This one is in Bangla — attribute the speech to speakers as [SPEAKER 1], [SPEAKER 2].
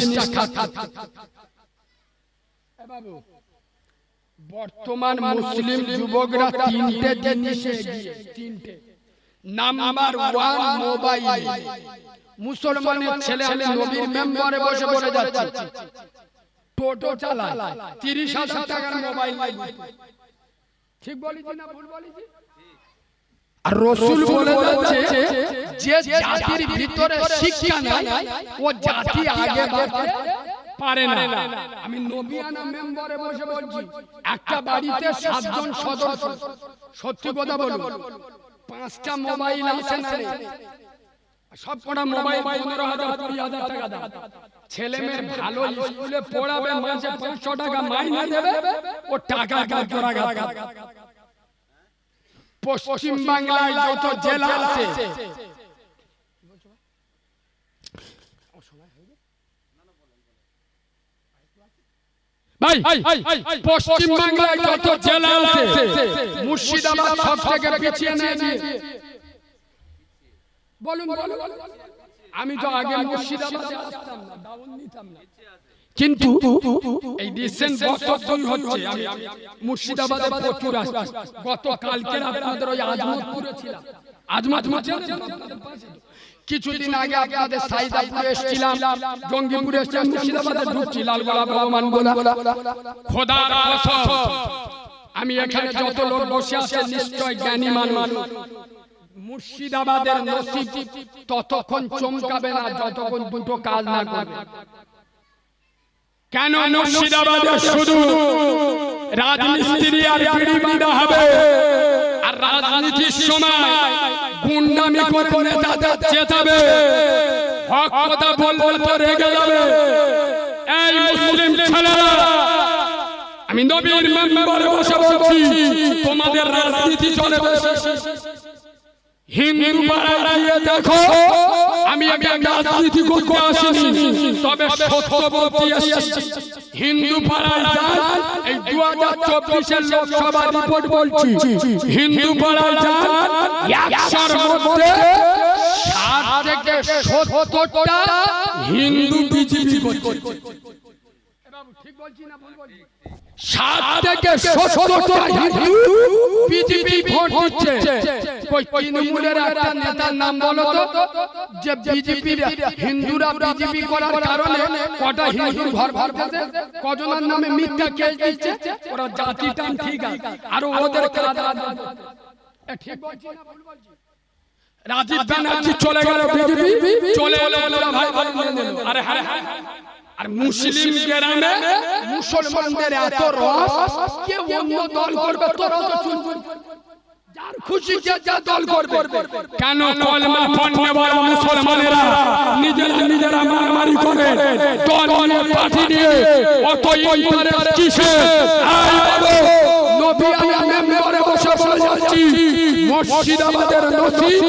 [SPEAKER 1] জিনিসটা খাচ্ছে। বর্তমান মুসলিম যুবকরা তিনটে জিনিসে এগিয়ে, তিনটে। Number 1 mobile. মুসলমানের ছেলে আমি নবীর মেম্বারে বসে বসে যাচ্ছি, টোটো চালায়, 30,000 টাকার মোবাইল। ঠিক বলেছি না ভুল বলেছি? আর রাসূল বলে যাচ্ছে যে জাতির ভিতরে শিক্ষা নাই ও জাতি আগে বাড়তে পারে না। আমি নবিয়ানা মেম্বারে বসে বলছি, একটা বাড়িতে 7 জন সদস্য, সত্যি কথা বলুন, 5টা মোবাইল আছে না, সবকটা মোবাইল 15,000 20,000 টাকা দাম। ছেলে মেয়ে ভালো স্কুলে পড়াবে, মাসে 500 টাকা মাইনে দেবে, ও টাকা গাজরা গাজরা। পশ্চিম বাংলায় যত জেলা আছে, ভাই পশ্চিম বাংলায় যত জেলা আছে, মুর্শিদাবাদ সব থেকে পিছিয়ে নেই। বলুন বলুন। আমি তো আগে মুর্শিদাবাদে আসতাম না, ডাউন নিতাম না, কিন্তু এই রিসেন্ট বছর দুই হচ্ছে আমি মুর্শিদাবাদে প্রচুর আসছি। গত কালকে আপনাদের ওই আজমতপুরে ছিলাম। আজমতপুর কিছুদিন আগে আপনাদের সাইদাপুরে এসেছিলাম, জঙ্গিপুরে এসেছিলাম, মুর্শিদাবাদে ঢুকছি, লালগোলা ভগবান গোলা। খোদার কসম, আমি এখানে যত লোক বসে আছে নিশ্চয় জ্ঞানী মানুষ। মুর্শিদাবাদের নসিব ততক্ষণ চমকাবে না যতক্ষণ দুটো কাজ না করবে। কেন মুর্শিদাবাদে শুধু রাজমিস্ত্রি আর বিড়ি বাঁধা হবে, আর রাজনীতির সময় গুন্ডামি করে নেতাদের চেতাবে, হক কথা বললে তো রেগে যাবে। এই মুসলিম ছেলেরা, আমি নবীর মেম্বারে বসে বলছি, তোমাদের রাজনীতি চলে বেশি। হিন্দু পাড়ায় দেখো, আমি রাজনীতি করতে আসিনি, তবে সত্য বলতে এসেছি। হিন্দু পাড়ায় যান, এই 2024 লোকসভা রিপোর্ট বলছি, হিন্দু পাড়ায় যান, 100-র মধ্যে 60 থেকে 70টা হিন্দু বিজেপি করছে। ঠিক বলছি না ভুল বলছি? 7 থেকে 70টা হিন্দু বিজেপি ভোট দিচ্ছে। কই তৃণমূলের একটা নেতার নাম বলো তো, যে বিজেপি হিন্দুরা বিজেপি করার কারণে কটা হিন্দুর ঘর ঘর আছে, কজনের নামে মিথ্যা কেস দিচ্ছে। ওরা জাতি টান ঠিক আছে, আর ওদের কাদা। ঠিক বলছি না ভুল বলছি? রাজীব ব্যানার্জি চলে গেল বিজেপি, চলে এলো ভাই ভাই। আরে হ্যাঁ, আর মুসলিম গ্রামে মুসলমানদের এত রস, কেউ অন্য দল করবে, তোরা তো চুলবুল, যার খুশি যা দল করবে। কেন কলমা পড়নেওয়ালা মুসলমানেরা নিজেরা মারামারি করে, দল নিয়ে পার্টি নিয়ে অত ইন্টারেস্ট কিসে? নবী আমি মেম্বারে বসে বলে যাচ্ছি, মুর্শিদাবাদের নসিব